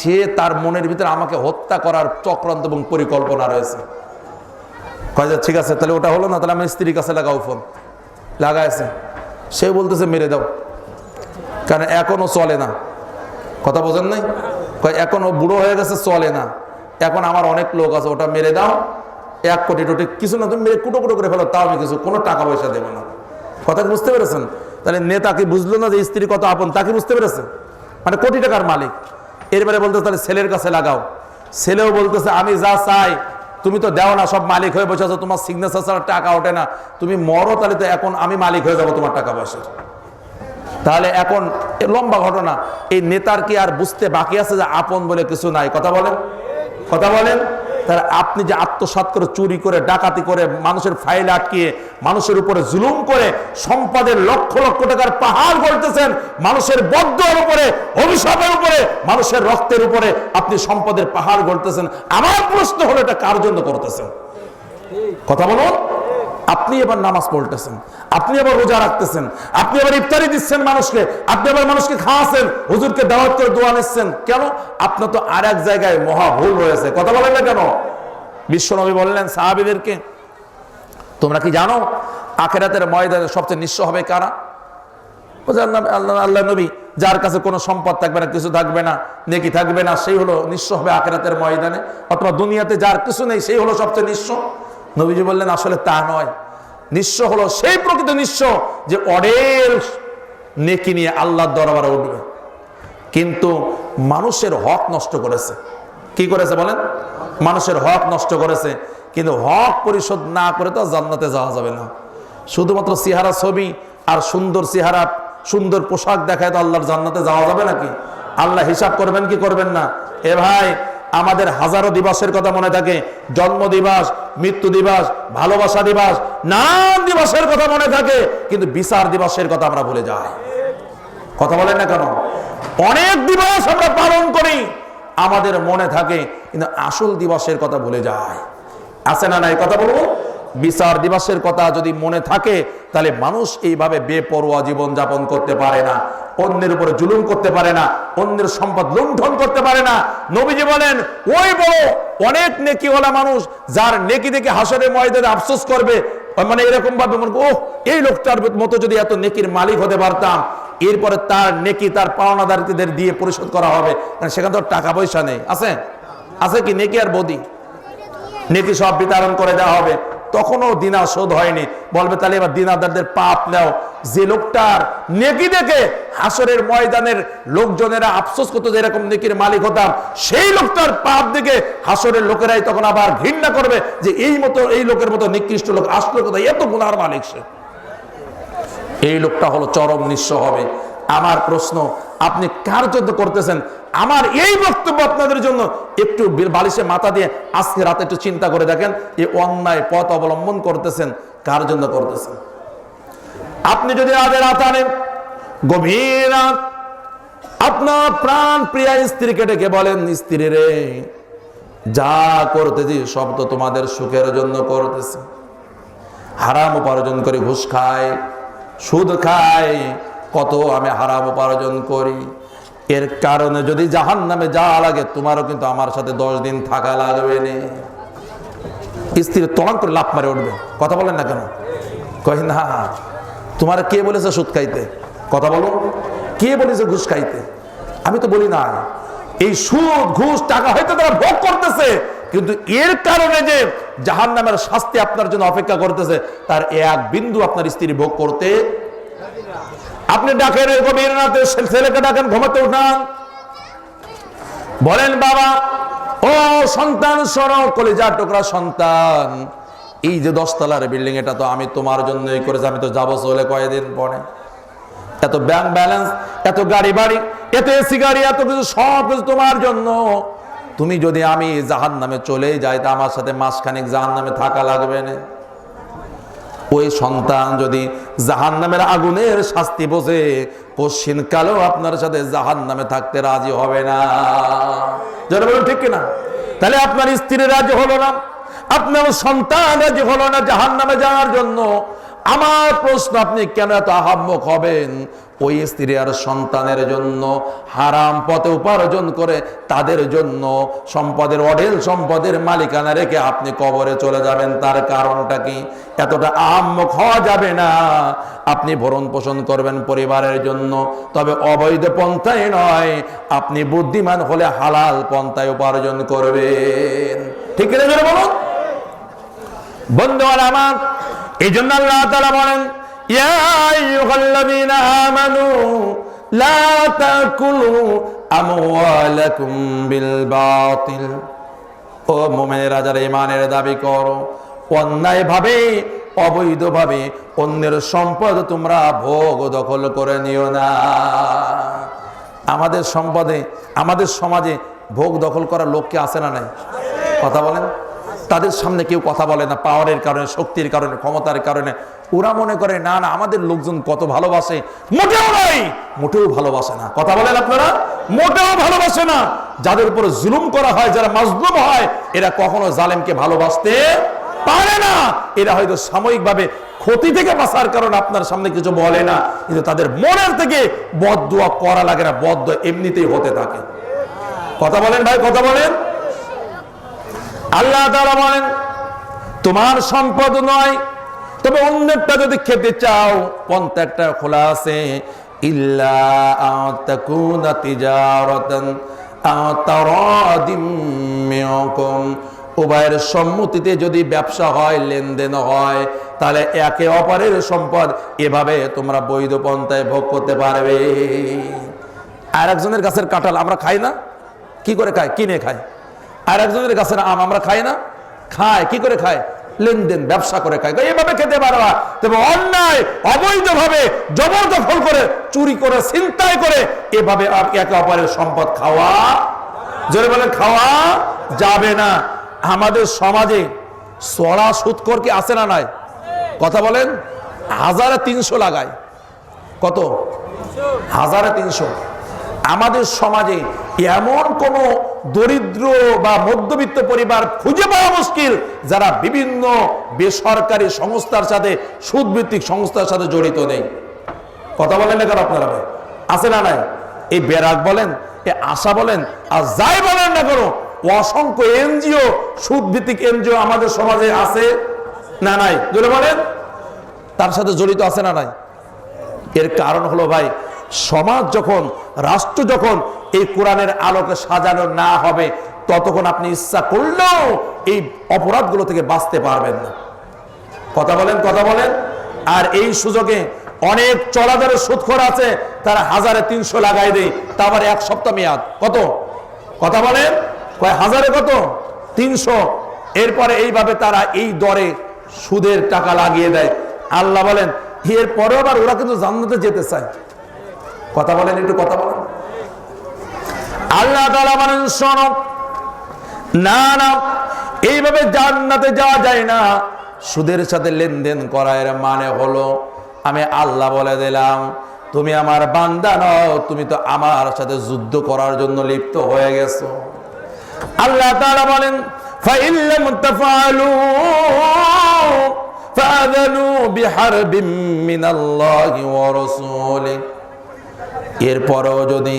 সে তার মনের ভিতরে আমাকে হত্যা করার চক্রান্ত এবং পরিকল্পনা রয়েছে। কয় যে ঠিক আছে, তাহলে ওটা হলো না, তাহলে আমার স্ত্রীর কাছে লাগাও ফোন। লাগাইছে, সে বলতেছে মেরে দাও, কারণ এখনো চলে না। কথা বোঝেন নাই? কয় এখন ও বুড়ো হয়ে গেছে, চলে না, এখন আমার অনেক লোক আছে, ওটা মেরে দাও, 1 কোটি টোটি কিছু না, তুমি মেরে কুটো কুটো করে ফেলো, তাও আমি কিছু কোনো টাকা পয়সা দেবো না। কথা বুঝতে পেরেছেন? তাহলে নেতা কি বুঝলো না যে স্ত্রী কত আপন? তাকে বুঝতে পেরেছে, মানে কোটি টাকার মালিক। এরপরে বলতে তাহলে ছেলের কাছে লাগাও। ছেলেও বলতেছে আমি যা চাই তুমি তো দেও না, সব মালিক হয়ে বসে আছো, তোমার সিগনেচার ছাড়া টাকা ওঠে না, তুমি মরো, তাহলে তো এখন আমি মালিক হয়ে যাবো তোমার টাকা পয়সার। তাহলে এখন লম্বা ঘটনা, এই নেতার কি আর বুঝতে বাকি আছে যে আপন বলে কিছু নাই? কথা বলেন, কথা বলেন। তাহলে আপনি যে আত্মসাৎ করে, চুরি করে, ডাকাতি করে, মানুষের ফাইল আটকিয়ে, মানুষের উপরে জুলুম করে সম্পদের লক্ষ লক্ষ টাকার পাহাড় গড়তেছেন, মানুষের বদ্দুয়ার উপরে, অভিশাপের উপরে, মানুষের রক্তের উপরে আপনি সম্পদের পাহাড় গড়তেছেন। আমার প্রশ্ন হলো এটা কার জন্য করতেছেন? কথা বলুন। আপনি এবার নামাজ পড়তেছেন, আপনি এবার রোজা রাখতেছেন, আপনি এবার ইফতারি দিচ্ছেন মানুষকে, আপনি এবার মানুষকে খাওয়াচ্ছেন, হুজুরকে দাওয়াত করে দোয়া নিচ্ছেন, কেন? আপনার তো আর এক জায়গায় মহা ভুল রয়েছে। কথা বলেন না কেন? বিশ্বনবী বললেন সাহাবীদেরকে, তোমরা কি জানো আখিরাতের ময়দানে সবচেয়ে নিঃস্ব হবে কারা? আল্লাহ নবী, যার কাছে কোনো সম্পদ থাকবে না, কিছু থাকবে না, নেকি থাকবে না, সেই হলো নিঃস্ব হবে আখিরাতের ময়দানে। অথবা দুনিয়াতে যার কিছু নেই সেই হলো সবচেয়ে নিঃস্ব। নবীজি বললেন আসলে তা নয়, নিঃস্ব হলো সেই প্রকৃত নিঃস্ব যে অঢেল নেকি নিয়ে আল্লাহর দরবারে উঠবে, কিন্তু মানুষের হক নষ্ট করেছে। কি করেছে বলেন? মানুষের হক নষ্ট করেছে, কিন্তু হক পরিশোধ না করে তো জান্নাতে যাওয়া যাবে না। শুধুমাত্র চেহারা ছবি আর সুন্দর চেহারা, সুন্দর পোশাক দেখায় তো আল্লাহর জান্নাতে যাওয়া যাবে নাকি? আল্লাহ হিসাব করবেন কি করবেন না? এ ভাই, আমাদের হাজারো দিবসের কথা মনে থাকে, জন্ম দিবস, মৃত্যু দিবস, ভালোবাসা দিবস, নানান দিবসের কথা মনে থাকে, কিন্তু বিচার দিবসের কথা আমরা ভুলে যাই। কথা বলেন না কেন? অনেক দিবস আমরা পালন করি, আমাদের মনে থাকে, কিন্তু আসল দিবসের কথা ভুলে যায়। আছে না নাই? কথা বলবো। বিচার দিবসের কথা যদি মনে থাকে, তাহলে মানুষ এইভাবে বেপরোয়া জীবন যাপন করতে পারে না, অন্যের উপরে জুলুম করতে পারে না, অন্যের সম্পদ লুণ্ঠন করতে পারে না। নবীজি বলেন ওই বড় অনেক নেকিওয়ালা মানুষ যার নেকি দেখে হাসরের ময়দানে আফসোস করবে, মানে এরকম ভাবে মনে করবে, ওহ, এই লোকটার মতো যদি এত নেকির মালিক হতে পারতাম। এরপরে তার নেকি তার পাওনাদারদের দিয়ে পরিশোধ করা হবে, কারণ সেখানে তো টাকা পয়সা নেই। আছে? আছে কি নেকি আর বদি? নেকি সব বিতরণ করে দেওয়া হবে, তখনও দিনার শোধ হয়নি। বলবে তাহলে এবার দিনাদারদের পাপ নাও। যে লোকটার নেকি দেখে হাসরের ময়দানের লোকজনেরা আফসোস করতো যে এরকম নেকির মালিক হতাম, সেই লোকটার পাপ দেখে হাসরের লোকেরাই তখন আবার ঘৃণা করবে যে এই লোকের মতো নিকৃষ্ট লোক আসলো কোথায়, এত গুনার মালিক সে। এই লোকটা হলো চরম নিঃস্ব হবে। আমার প্রশ্ন, আপনি কার জন্য করতেছেন? আমার এই বক্তব্য আপনাদের জন্য। একটু বালিশে মাথা দিয়ে আজকে রাতে একটু চিন্তা করে দেখেন, এই অন্যায় পথ অবলম্বন করতেছেন কার জন্য করতেছেন? আপনি যদি রাতে রাত আনেন, গভীর রাত, আপনার প্রাণ প্রিয়া স্ত্রীকে ডেকে বলেন, স্ত্রী রে, যা করতেছি সব তো তোমাদের সুখের জন্য করতেছি। হারাম উপার্জন করে ঘুষ খায়, সুদ খায়, কত আমি হারাম উপার্জন করি, এর কারণে যদি জাহান্নামে যাওয়া লাগে তোমারও কিন্তু আমার সাথে 10 দিন থাকা লাগবে না। স্ত্রী তখন করে লাফ মারে উঠবে। কথা বলেন না কেন? কই না, তোমার কে বলেছে সুদ খাইতে? কথা বলো, কে বলেছে ঘুষ খাইতে? আমি তো বলি না। এই সুদ ঘুষ টাকা হয়তো তারা ভোগ করতেছে, কিন্তু এর কারণে যে জাহান্নামের শাস্তি আপনার জন্য অপেক্ষা করতেছে, তার এক বিন্দু আপনার স্ত্রী ভোগ করতে। আপনি ডাকেন গভীর রাতে, ছেলেকে ডাকেন, ঘুমাতে উঠান, বলেন বাবা, ও সন্তান শোনো, কলিজার টুকরা সন্তান, এই যে 10 তলার বিল্ডিং, এটা তো আমি তোমার জন্যই করেছি, আমি তো যাবো চলে কয়েকদিন পরে। এত ব্যাংক ব্যালেন্স, এত গাড়ি বাড়ি, এত এসি গাড়ি, এত কিছু, সব কিছু তোমার জন্য। তুমি যদি আমি জাহান্নামে চলে যাই, তা আমার সাথে মাসখানেক জাহান্নামে থাকা লাগবে না। ওই সন্তান যদি জাহান্নামের আগুনের শাস্তি বোঝে, পশ্চিম কালেও আপনার সাথে জাহান্নামে থাকতে রাজি হবে না। যারা বলেন ঠিক কিনা? তাহলে আপনার স্ত্রী রাজি হলো না, আপনার সন্তান রাজি হলো না জাহান্নামে যাওয়ার জন্য, আমার প্রশ্ন, আপনি কেন এত আহাম্মক হবেন ওই স্ত্রী আর সন্তানের জন্য হারাম পথে উপার্জন করে তাদের জন্য সম্পদের অঢেল সম্পদের মালিকানা রেখে আপনি কবরে চলে যাবেন? তার কারণটা কি? এতটা আহাম্মক হওয়া যাবে না। আপনি ভরণ পোষণ করবেন পরিবারের জন্য, তবে অবৈধ পন্থায় নয়। আপনি বুদ্ধিমান হলে হালাল পন্থায় উপার্জন করবেন। ঠিক কিনা জোরে বলুন বন্ধুরা আমার। এই জন্য আল্লাহ তাআলা বলেন, ইয়া আইয়ুহাল্লাযীনা আমানু লা তাকুলু আমওয়ালাকুম বিল বাতিল। ও মুমিনেরা যারা ঈমানের দাবি করো, অন্যায়ভাবে অবৈধভাবে অন্যের সম্পদ তোমরা ভোগ দখল করে নিও না। আমাদের সম্পদে, আমাদের সমাজে ভোগ দখল করার লোক কি আছে না নাই? কথা বলেন। তাদের সামনে কেউ কথা বলে না, পাওয়ারের কারণে, শক্তির কারণে, ক্ষমতার কারণে। ওরা মনে করে না না আমাদের লোকজন কত ভালোবাসে। মোটেও নয়, মোটেও ভালোবাসে না। কথা বলেন আপনারা, মোটেও ভালোবাসে না। যাদের উপর জুলুম করা হয়, যারা মাজলুম হয়, এরা কখনো জালেমকে ভালোবাসতে পারে না। এরা হয়তো সাময়িকভাবে ক্ষতি থেকে বাঁচার কারণে আপনার সামনে কিছু বলে না, কিন্তু তাদের মনের থেকে বদদুয়া করা লাগে না, বদদুয়া এমনিতেই হতে থাকে। কথা বলেন ভাই, কথা বলেন। আল্লাহ তাআলা বলেন, তোমার সম্পদ নয়, তবে অন্যটা যদি খেতে চাও পন্থা একটা খোলা আছে। ইল্লা আতাকুনা তিজারাতান আও তারাদিম মিনকুম। উভয়ের সম্মতিতে যদি ব্যবসা হয়, লেনদেন হয়, তাহলে একে অপরের সম্পদ এভাবে তোমরা বৈধ পন্থায় ভোগ করতে পারবে। আর একজনের গাছের কাঁঠাল আমরা খাই না? কি করে খাই? কিনে খাই। আর একজনের গাছের আম আমরা খাই না? খাই। কি করে খাই? লেনদেন, ব্যবসা করে খাই। এভাবে খেতে পারবা। তবে অন্যায় অবৈধভাবে জবরদখল করে, চুরি করে, ছিনতাই করে এভাবে একে অপরের সম্পদ খাওয়া, জোরে বলেন, খাওয়া যাবে না। আমাদের সমাজে চড়া সুদখোর কি আছে না নাই? কথা বলেন। 1300 লাগায়। কত? 1300। আমাদের সমাজে এমন কোন দরিদ্র বা মধ্যবিত্ত পরিবার খুঁজে পাওয়া মুশকিল যারা বিভিন্ন বেসরকারি সংস্থার সাথে, সুদভিত্তিক সংস্থার সাথে জড়িত নেই। কথা বলেন না কেন আপনারা ভাই? আছে না নাই? এই বেরাক বলেন, এই আশা বলেন, আর যাই বলেন না কেন, অসংখ্য এনজিও, সুদভিত্তিক এনজিও আমাদের সমাজে আছে না নাই? যদি বলেন তার সাথে জড়িত আছে না নাই? এর কারণ হলো ভাই, সমাজ যখন, রাষ্ট্র যখন এই কোরআনের আলোকে সাজানো না হবে, ততক্ষণ আপনি ইচ্ছা করলেও এই অপরাধগুলো থেকে বাঁচতে পারবেন না। কথা বলেন, কথা বলেন। আর এই সুযোগে অনেক চলাদারের সুদখোর আছে, তারা 1300 লাগাই দেয়, তা আবার 1 সপ্তাহ মেয়াদ। কত? কথা বলেন। কয় হাজারে কত? 300। এরপরে এইভাবে তারা এই দরে সুদের টাকা লাগিয়ে দেয়। আল্লাহ বলেন, এরপরেও আবার ওরা কিন্তু জান্নাতে যেতে চায়। কথা বলেন, একটু কথা বলেন। আল্লাহ তাআলা বলেন, শোনো, না না, এইভাবে জান্নাতে যাওয়া যায় না। সুদের সাথে লেনদেন করা এর মানে হলো, আমি আল্লাহ বলে দিলাম, তুমি আমার বান্দা নও, তুমি তো আমার সাথে যুদ্ধ করার জন্য লিপ্ত হয়ে গেছো। আল্লাহ তাআলা বলেন, ফাইন লাম তাফআলু ফাআযানু বিহারবিম মিনাল্লাহি ওয়া রাসূলিহি। এরপরও যদি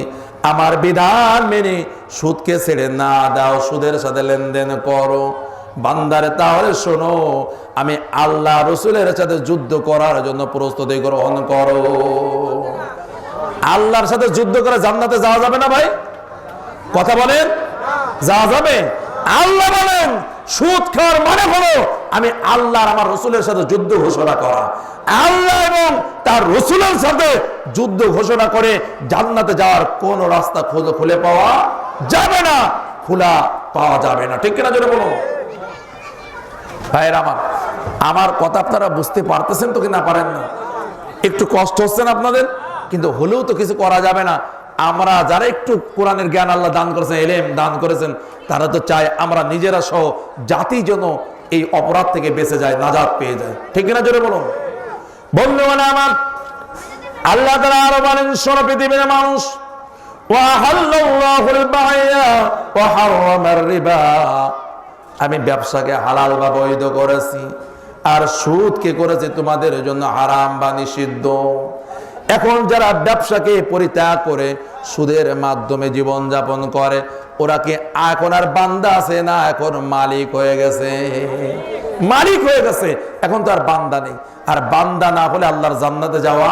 আমার বিধান মেনে সুদকে ছেড়ে না দাও, সুদের সাথে লেনদেন করো, বান্দারে, তাহলে শোনো, আমি আল্লাহ রসুলের সাথে যুদ্ধ করার জন্য প্রস্তুতি গ্রহণ করো। আল্লাহর সাথে যুদ্ধ করে জান্নাতে যাওয়া যাবে না ভাই? কথা বলেন, যাওয়া যাবে? আল্লাহ বলেন, সুদ খাওয়ার মানে হলো আমি আল্লাহর, আমার রসুলের সাথে যুদ্ধ ঘোষণা করা। আল্লাহ এবং তার রসুলের সাথে যুদ্ধ ঘোষণা করে জান্নাতে যাওয়ার কোন রাস্তা খুলে পাওয়া যাবে না, খোলা পাওয়া যাবে না। ঠিক কিনা জোরে বলুন ভাইয়ের আমার। আমার কথা আপনারা বুঝতে পারতেছেন তো কি না পারেন না? একটু কষ্ট হচ্ছে না আপনাদের? কিন্তু হলেও তো কিছু করা যাবে না। আমরা যারা একটু কোরআনের জ্ঞান আল্লাহ দান করেছেন, ইলম দান করেছেন, তারা তো চায় আমরা নিজেরা সহ জাতি যেন এই অপরাধ থেকে বেঁচে যায়, নাজাত পেয়ে যায়। ঠিক না জোরে বলুন বন্ধুগণ আমার। আল্লাহ তাআলা আরো বলেন, শোনো পৃথিবীর মানুষ, ওয়াহাল্লাল্লাহুল বাই'a ওয়া হারামার রিবা। আমি ব্যবসাকে হালাল বা বৈধ করেছি, আর সুদ কে করেছে তোমাদের জন্য হারাম বা নিষিদ্ধ। এখন যারা ব্যবসাকে পরিত্যাগ করে সুদের মাধ্যমে জীবন যাপন করে, ওরা কি এখন আর বান্দা আছে না এখন মালিক হয়ে গেছে? মালিক হয়ে গেছে, এখন তো আর বান্দা নেই। আর বান্দা না হলে আল্লাহর জান্নাতে যাওয়া,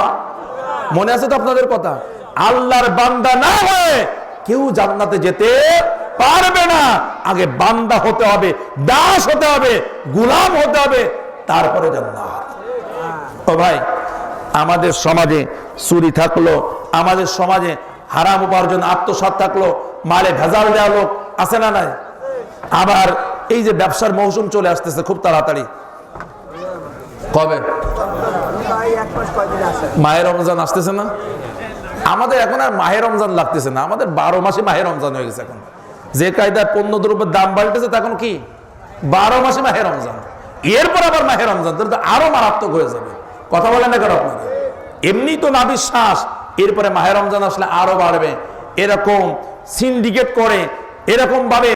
মনে আছে তো আপনাদের কথা? আল্লাহর বান্দা না হয়ে কেউ জান্নাতে যেতে পারবে না। আগে বান্দা হতে হবে, দাস হতে হবে, গোলাম হতে হবে, তারপরে জান্নাত। ও ভাই, আমাদের সমাজে চুরি থাকলো, আমাদের সমাজে হারাম উপার্জন আত্মসাৎ থাকলো, মালে ভেজাল দেওয়া লোক আছে না নাই? আবার এই যে ব্যবসার মৌসুম চলে আসতেছে খুব তাড়াতাড়ি, কবে মাহে রমজান আসতেছে না? আমাদের এখন আর মাহে রমজান লাগতেছে না, আমাদের 12 মাসে মাহে রমজান হয়ে গেছে। এখন যে কায়দায় পণ্য দ্রব্যের দাম বাড়তেছে তখন কি 12 মাসে মাহে রমজান, এরপর আবার মাহে রমজান, তাহলে তো আরো মারাত্মক হয়ে যাবে। কথা বলেন না কেন আপনারা? এমনি তো না বিশ্বাস, এরপরে মাহে রমজান আসলে আরো বাড়বে। এরকম সিন্ডিকেট করে, এরকম ভাবে